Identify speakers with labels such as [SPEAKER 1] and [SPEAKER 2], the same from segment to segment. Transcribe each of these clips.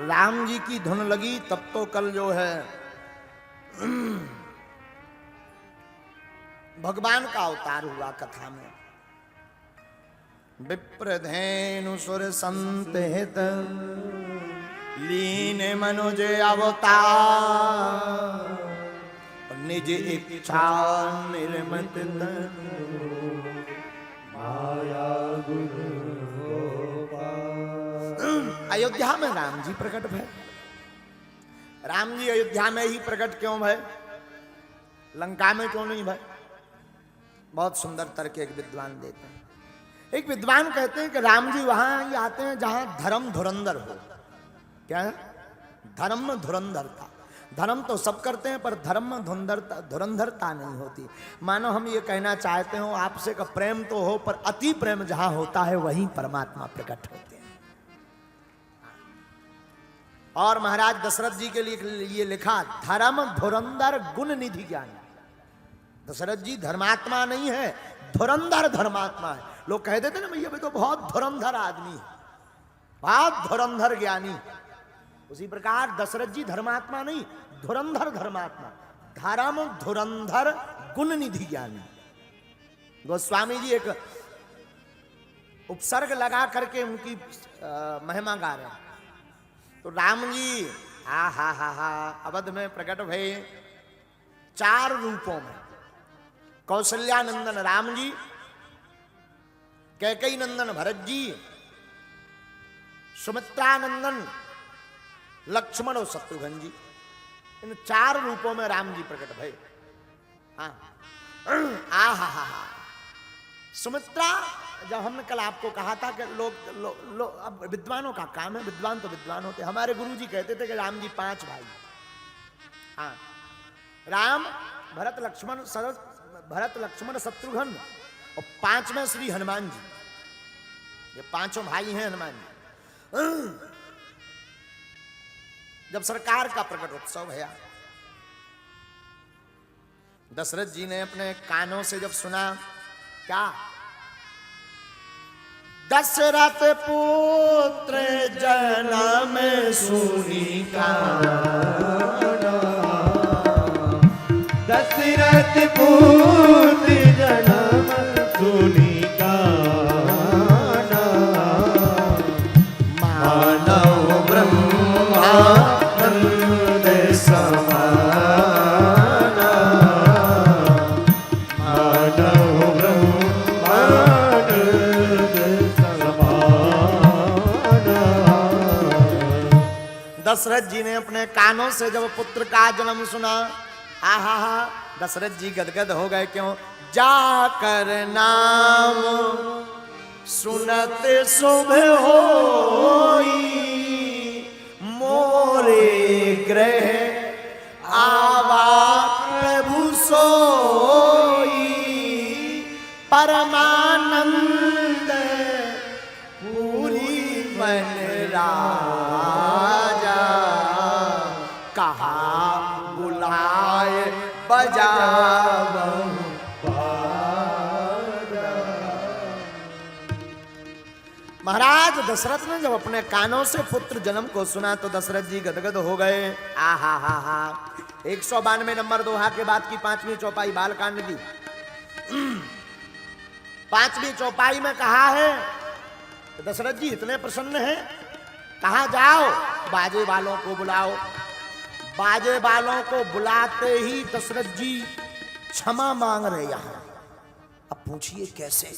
[SPEAKER 1] राम जी की धुन लगी तब तो कल जो है भगवान का अवतार हुआ कथा में। विप्रधेनु सुर संत हित लीन मनुज अवतार निज इच्छा निर्मत माया गुरु अयोध्या में राम जी प्रकट भय। राम जी अयोध्या में ही प्रकट क्यों भय, लंका में क्यों नहीं भय? बहुत सुंदर तर्क एक विद्वान देते हैं। एक विद्वान कहते हैं कि राम जी वहां ही आते हैं जहां धर्म धुरंधर हो। क्या है? धर्म धुरंधरता। धर्म तो सब करते हैं पर धर्म धुरंधरता नहीं होती। मानो हम ये कहना चाहते हो आपसे का प्रेम तो हो पर अति प्रेम जहां होता है वहीं परमात्मा प्रकट होते हैं। और महाराज दशरथ जी के लिए ये लिखा धर्म धुरंधर गुण निधि ज्ञान। दशरथ जी धर्मात्मा नहीं है, धुरंधर धर्मात्मा है। लोग कह देते ना भैया तो बहुत धुरंधर आदमी है, बहुत धुरंधर ज्ञानी। उसी प्रकार दशरथ जी धर्मात्मा नहीं, धुरंधर धर्मात्मा। धर्म धुरंधर गुण निधि ज्ञानी। गोस्वामी जी एक उपसर्ग लगा करके उनकी महिमा गा रहे हैं। तो राम जी हा अवध में प्रकट भये 4 रूपों में। कौशल्यानंदन राम जी, कैकेयी नंदन भरत जी, सुमित्रानंदन लक्ष्मण और शत्रुघ्न जी। इन 4 रूपों में राम जी प्रकट भये। हा सुमित्रा, जब हमने कल आपको कहा था कि लोग अब विद्वानों का काम है, विद्वान तो विद्वान होते। हमारे गुरु जी कहते थे कि राम जी 5 भाई। हाँ, राम भरत लक्ष्मण शत्रुघ्न और 5वें श्री हनुमान जी। ये 5 भाई हैं हनुमान जी। जब सरकार का प्रकट उत्सव है, दशरथ जी ने अपने कानों से जब सुना, क्या? दशरथ पुत्र जन्म सुनी काना,
[SPEAKER 2] दशरथ पुत्र जन्म सुनी काना, मानव ब्रह्मानंद समाना, मानव ब्रह्मानंद समाना।
[SPEAKER 1] दशरथ जी ने अपने कानों से जब पुत्र का जन्म सुना, आहा दशरथ जी गदगद हो गए। क्यों? जाकर नाम सुनत शुभ होई, मोरे ग्रह आवा प्रभु सोई, परमानंद पूरी मन राजा, कहा बुलाए बजावहु बाजा। महाराज दशरथ ने जब अपने कानों से पुत्र जन्म को सुना तो दशरथ जी गदगद हो गए। हा 192 नंबर दोहा के बाद की 5वीं चौपाई बालकांड की 5वीं चौपाई में कहा है दशरथ जी इतने प्रसन्न हैं, कहा जाओ बाजे वालों को बुलाओ। बाजे वालों को बुलाते ही दशरथ जी क्षमा मांग रहे यहां। अब पूछिए कैसे?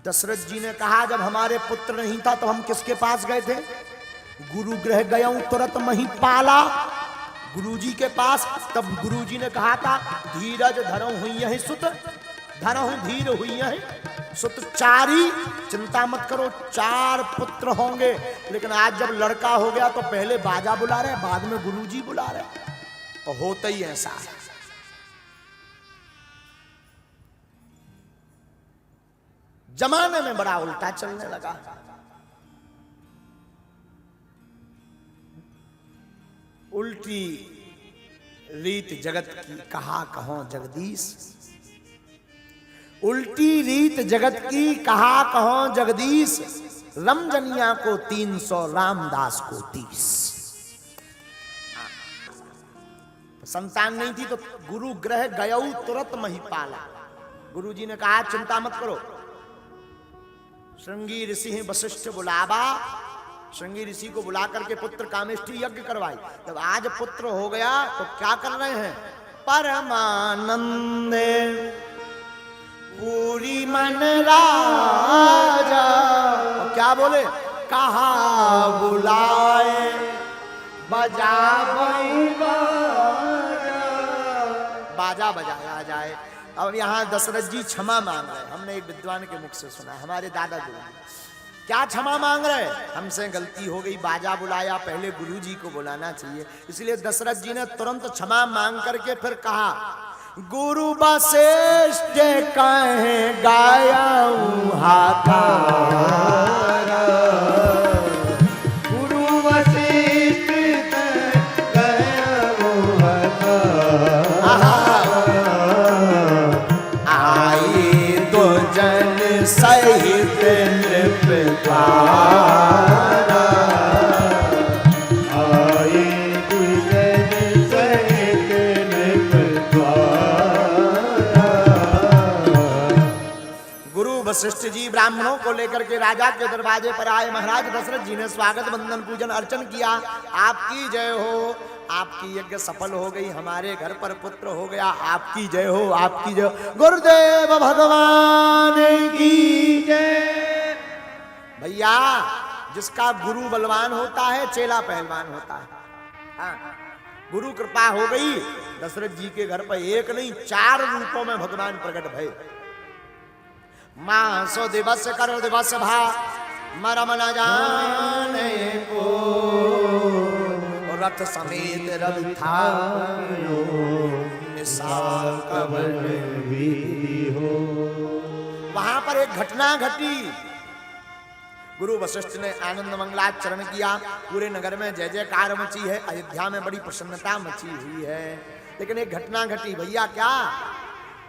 [SPEAKER 1] दशरथ जी ने कहा जब हमारे पुत्र नहीं था तो हम किसके पास गए थे? गुरु गृह गया तुरंत मही पाला, गुरु जी के पास। तब गुरु जी ने कहा था धीरज धरो हुई है सुत, धरो धीर हुई है सुत चारी, चिंता मत करो 4 पुत्र होंगे। लेकिन आज जब लड़का हो गया तो पहले बाजा बुला रहे, बाद में गुरुजी बुला रहे। तो होता ही ऐसा है। जमाने में बड़ा उल्टा चलने लगा। उल्टी रीत जगत की कहा कहो जगदीश, उल्टी रीत जगत की कहा कहो जगदीश, रमजनिया को 300, रामदास को 30। संतान नहीं थी तो गुरु ग्रह गयऊ तुरंत महिपाला। गुरु जी ने कहा चिंता मत करो, श्रृंगी ऋषि हैं वशिष्ठ बुलावा। श्रृंगी ऋषि को बुला करके पुत्र कामेष्टि यज्ञ करवाई। जब आज पुत्र हो गया तो क्या कर रहे हैं? परमानंद पूरी मन राजा। और क्या बोले? कहा बुलाए बजा बाजा बजाया जाए। अब यहाँ दशरथ जी क्षमा मांग रहे। हमने एक विद्वान के मुख से सुना, हमारे दादा जी। क्या क्षमा मांग रहे? हमसे गलती हो गई, बाजा बुलाया, पहले गुरु जी को बुलाना चाहिए। इसलिए दशरथ जी ने तुरंत क्षमा मांग करके फिर कहा, गुरु वशिष्ठ कहे गाया हाकार।
[SPEAKER 2] गुरु वशिष्ठ गया
[SPEAKER 1] आई तो जन सहित नृपकारा।
[SPEAKER 2] आए गुजर सहित नृपकारा।
[SPEAKER 1] गुरु वशिष्ठ जी ब्राह्मणों को लेकर के राजा के दरवाजे पर आए। महाराज दशरथ जी ने स्वागत वंदन पूजन अर्चन किया। आपकी जय हो, आपकी यज्ञ सफल हो गई, हमारे घर पर पुत्र हो गया, आपकी जय हो, आपकी जय हो। गुरुदेव भगवान की जय। भैया, जिसका गुरु बलवान होता है चेला पहलवान होता है। हाँ, गुरु कृपा हो गई। दशरथ जी के घर पर एक नहीं 4 रूपों में भगवान प्रकट भय। मासो दिवस कर दिवस भा मरम न जाने को, रथ समेत रवि था निसार कवन भी हो। वहां पर एक घटना घटी। गुरु वशिष्ठ ने आनंद मंगलाचरण किया। पूरे नगर में जय जयकार मची है, अयोध्या में बड़ी प्रसन्नता मची हुई है। लेकिन एक घटना घटी। भैया क्या?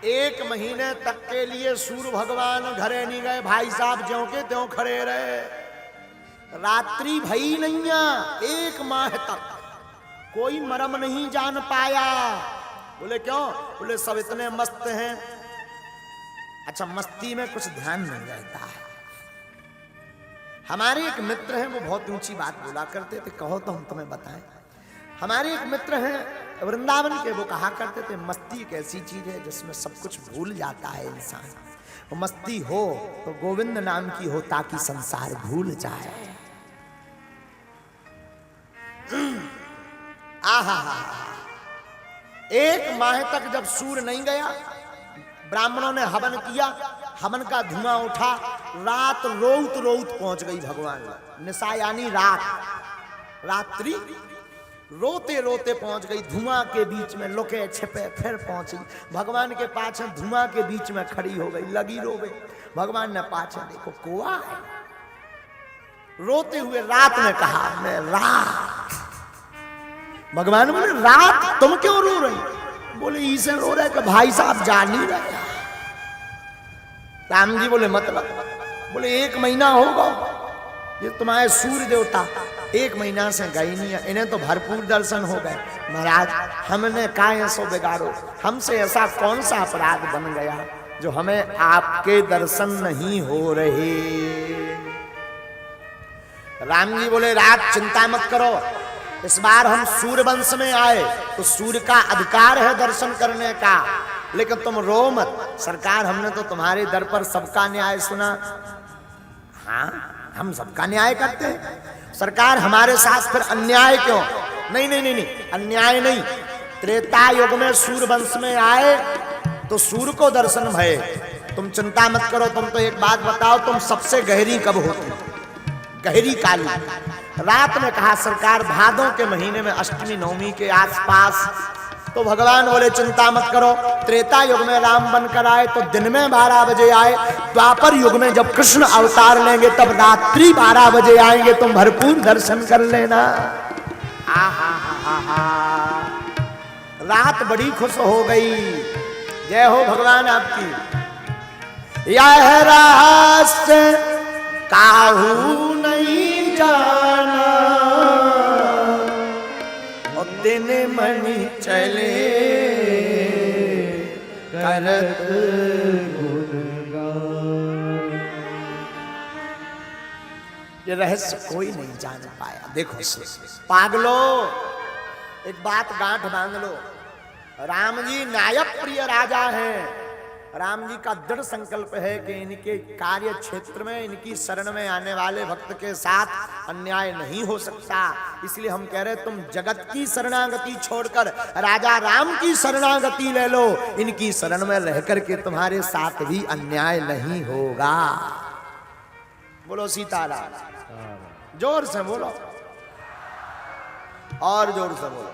[SPEAKER 1] 1 महीने तक के लिए सूर्य भगवान घरे नहीं गए। भाई साहब ज्यों के त्यों खड़े रहे। रात्रि भई नहीं, 1 माह तक कोई मरम नहीं जान पाया। बोले क्यों? बोले सब इतने मस्त हैं। अच्छा, मस्ती में कुछ ध्यान नहीं रहता है। हमारे एक मित्र हैं, वो बहुत ऊंची बात बोला करते थे, कहो तो हम तुम्हें बताएं। हमारे एक मित्र हैं वृंदावन के, वो कहा करते थे मस्ती एक ऐसी चीज है जिसमें सब कुछ भूल जाता है इंसान। वो मस्ती हो तो गोविंद नाम की हो, ताकि संसार भूल जाए। आहा, 1 माह तक जब सूर्य नहीं गया, ब्राह्मणों ने हवन किया। हवन का धुआं उठा। रात रोउत रोउत पहुंच गई भगवान। निशा यानी रात, रात्रि रोते रोते पहुंच गई। धुआं के बीच में लुके छिपे फिर पहुंची। भगवान के पाछे धुआं के बीच में खड़ी हो गई, लगी रोवे। भगवान ने पाछे देखो कुआ है। रोते हुए रात ने कहा, मैं रात। भगवान बोले रात तुम क्यों रो रही? बोले इसे रो रहे कि भाई साहब जा नहीं रहे। राम जी बोले मतलब? बोले 1 महीना होगा ये तुम्हारे सूर्य देवता 1 महीना से गए नहीं है, इन्हें तो भरपूर दर्शन हो गए। महाराज हमने काहे सो बिगाड़ो, हमसे ऐसा कौन सा अपराध बन गया जो हमें आपके दर्शन नहीं हो रहे। राम जी बोले रात चिंता मत करो, इस बार हम सूर्य वंश में आए तो सूर्य का अधिकार है दर्शन करने का, लेकिन तुम रो मत। सरकार हमने तो तुम्हारे दर पर सबका न्याय सुना। हाँ, हम सबका न्याय करते हैं सरकार, हमारे साथ फिर अन्याय क्यों? नहीं नहीं नहीं नहीं, अन्याय नहीं। त्रेता युग में सूर्य वंश में आए तो सूर्य को दर्शन भये। तुम चिंता मत करो। तुम तो एक बात बताओ, तुम सबसे गहरी कब होती? गहरी काली। रात में कहा सरकार भादों के महीने में अष्टमी नवमी के आसपास। तो भगवान बोले चिंता मत करो। त्रेता युग में राम बनकर आए तो दिन में 12 बजे आए। द्वापर युग में जब कृष्ण अवतार लेंगे तब रात्रि 12 बजे आएंगे, तुम भरपूर दर्शन कर लेना। रात बड़ी खुश हो गई। जय हो भगवान आपकी। यह रहस्य काहू नहीं जाना और दिन मणि चले करत ये रहस्य कोई नहीं जान पाया। देखो पागलो, एक बात गांठ बांध लो, राम जी नायक प्रिय राजा हैं। राम जी का दृढ़ संकल्प है कि इनके कार्य क्षेत्र में, इनकी शरण में आने वाले भक्त के साथ अन्याय नहीं हो सकता। इसलिए हम कह रहे तुम जगत की शरणागति छोड़कर राजा राम की शरणागति ले लो, इनकी शरण में रह करके तुम्हारे साथ भी अन्याय नहीं होगा। बोलो सीताराम, जोर से बोलो और जोर से बोलो।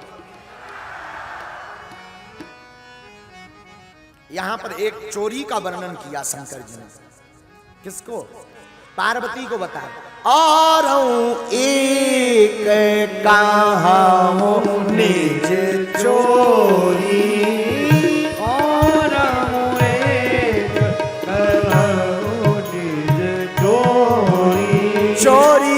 [SPEAKER 1] यहां पर एक चोरी का वर्णन किया शंकर जी ने। किसको? पार्वती को बता। और एक कहां निज चोरी,
[SPEAKER 2] और एक कहां निज चोरी,
[SPEAKER 1] चोरी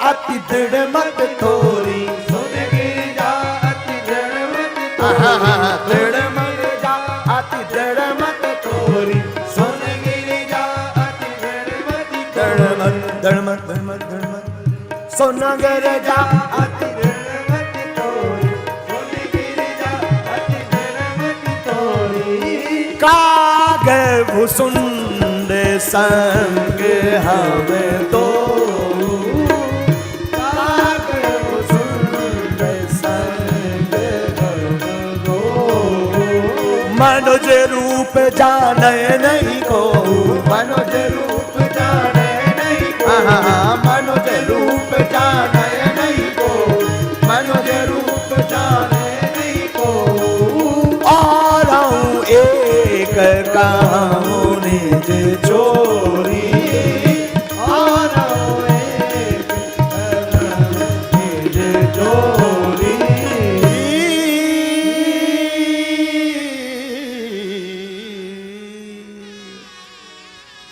[SPEAKER 1] अति दृढ़ मत थोरी,
[SPEAKER 2] सुन गिरिजा अति दृढ़ मत
[SPEAKER 1] दृढ़ मत जा अति दृढ़ मत थोरी,
[SPEAKER 2] सुन गिरिजा अति दृढ़ मत
[SPEAKER 1] दृढ़ मत दृढ़ मत दृढ़ मत दृढ़ मत सुन गिरिजा
[SPEAKER 2] अति दृढ़ मत थोरी, सुन गिरिजा अति दृढ़ मत थोरी।
[SPEAKER 1] काग भुसुंड संग हमें तो मनुज रूप जाने नहीं को,
[SPEAKER 2] मनुज रूप जाने नहीं को,
[SPEAKER 1] मनुज रूप जाने नहीं को,
[SPEAKER 2] मनुज रूप जाने नहीं को।
[SPEAKER 1] और एक कहां निज चोरी,
[SPEAKER 2] और एक कहां निज चोरी।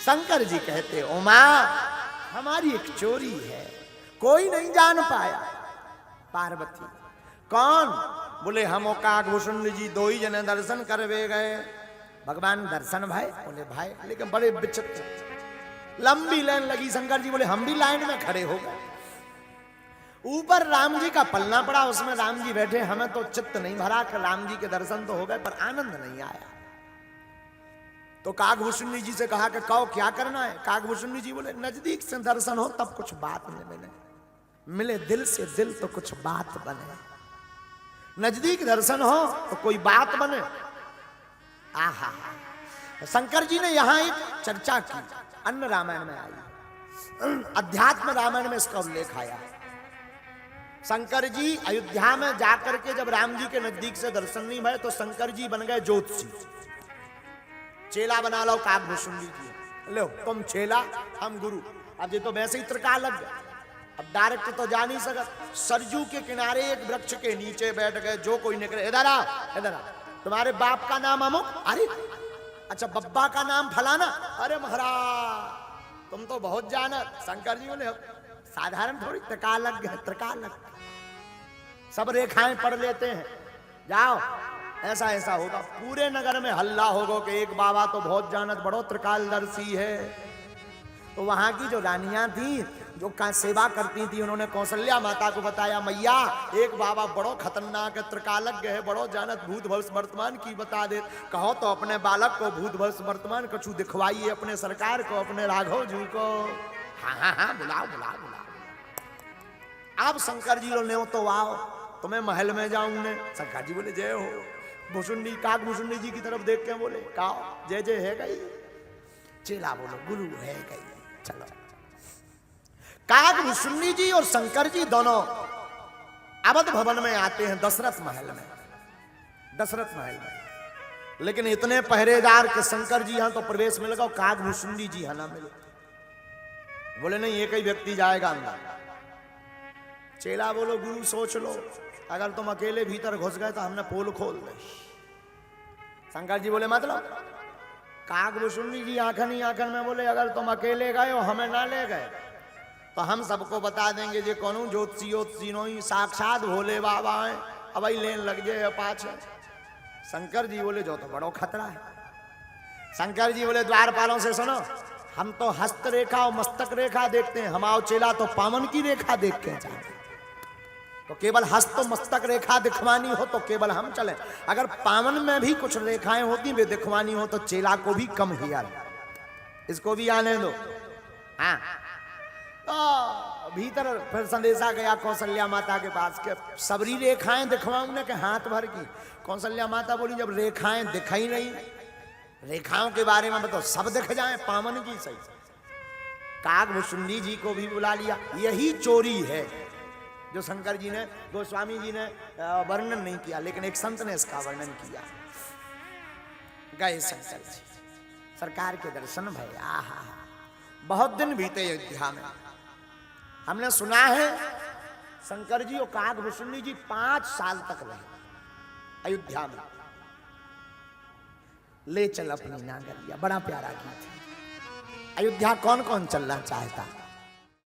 [SPEAKER 1] शंकर जी कहते उमा हमारी एक चोरी है, कोई नहीं जान पाया। पार्वती कौन? बोले हम काकभूषुंड जी दो ही जने दर्शन करवे गए। भगवान दर्शन भाई? बोले भाई, लेकिन बड़े विचित्र, लंबी लाइन लगी। शंकर जी बोले हम भी लाइन में खड़े हो गए। ऊपर राम जी का पलना पड़ा, उसमें राम जी बैठे। हमें तो चित्त नहीं भरा कि राम जी के दर्शन तो हो गए, पर आनंद नहीं आया। तो काकभूषुंड जी से कहा कि कहो क्या करना है? काकभूषुंड जी बोले नजदीक से दर्शन हो तब कुछ बात मिले, मिले दिल से दिल तो कुछ बात बने। नजदीक दर्शन हो तो कोई बात बने। आहा, शंकर जी ने यहां एक चर्चा की, अन्य रामायण में आई, अध्यात्म रामायण में इसका उल्लेख आया। शंकर जी अयोध्या में जाकर के जब राम जी के नजदीक से दर्शन नहीं भये तो शंकर जी बन गए ज्योतिषी। चेला बना लो काकभूषुंड जी, लो तुम चेला हम गुरु। अब ये तो वैसे ही त्रिकाल लग गया, अब डायरेक्ट तो जा नहीं सकत। सरजू के किनारे एक वृक्ष के नीचे बैठ गए। जो कोई निकले, इधर आ, इधर आ, तुम्हारे बाप का नाम अमुक? अरे अच्छा, बब्बा का नाम फलाना? अरे महाराज तुम तो बहुत जानत। शंकर जी बोले साधारण थोड़ी, त्रिकाल लग गए, त्रिकाल लग गए, सब रेखाएं पढ़ लेते हैं। जाओ, ऐसा ऐसा होगा। पूरे नगर में हल्ला होगा कि एक बाबा तो बहुत जानत, बड़ो त्रिकालदर्शी है। तो वहां की जो रानियां थी जो का सेवा करती थी, उन्होंने कौशल्या माता को बताया, मैया एक बाबा बड़ो खतरनाक है, त्रिकालज्ञ है, बड़ो जानत, भूत भविष्य वर्तमान की बता दे। कहो तो अपने बालक को भूत भविष्य वर्तमान कछु दिखवाइए, अपने सरकार को, अपने राघव जी को। हाँ हाँ हाँ, बुलाओ बुलाओ बुलाओ। अब शंकर जी ने तो आओ, तुम्हें महल में जाऊंगे। शंकर जी बोले जय हो। भूषुंडी काकभूषुंडी जी की तरफ देख के बोले, कहो जय जय है गई। चेला बोलो गुरु है गई। चलो कागभूषुंडी जी और शंकर जी दोनों अवध भवन में आते हैं, दशरथ महल में, दशरथ महल में। लेकिन इतने पहरेदार के शंकर जी यहां तो प्रवेश मिलेगा, कागभूषुंडी जी यहां ना मिले। बोले नहीं एक ही व्यक्ति जाएगा अंदर। चेला बोलो गुरु सोच लो, अगर तुम अकेले भीतर घुस गए तो हमने पोल खोल दे। शंकर जी बोले मतलब? कागभूषुंडी जी आंखन ही आंखन में बोले अगर तुम अकेले गए हो हमें ना ले गए तो हम सबको बता देंगे जे कौन ज्योतिषी नोई साक्षात भोले बाबा है, अब लेन लग जाए पाछे। शंकर जी बोले जो तो बड़ो खतरा है। शंकर जी बोले द्वारपालों से सुनो, हम तो हस्त रेखा और मस्तक रेखा देखते हैं, हम आओ चेला तो पावन की रेखा देख के जाते। तो केवल हस्त मस्तक रेखा दिखवानी हो तो केवल हम चले, अगर पावन में भी कुछ रेखाएं होती वे दिखवानी हो तो चेला को भी कम हिया, इसको भी आने दो। हाँ तो भीतर फिर संदेशा गया कौशल्या माता के पास के सबरी रेखाएं दिखवाऊं ने के हाथ भर की। कौशल्या माता बोली जब रेखाएं दिखाई नहीं, रेखाओं के बारे में बताओ, सब दिख जाए पावन की सही। कागभूषुंडी जी को भी बुला लिया। यही चोरी है जो शंकर जी ने, गोस्वामी जी ने वर्णन नहीं किया, लेकिन एक संत ने इसका वर्णन किया। गए शंकर जी, सरकार के दर्शन भय। आहा बहुत दिन बीते अयोध्या में। हमने सुना है शंकर जी और कागभूषुंडी जी 5 साल तक रहे अयोध्या में। ले चल अपनी नागरिया, बड़ा प्यारा गीत है। अयोध्या कौन कौन चलना चाहता?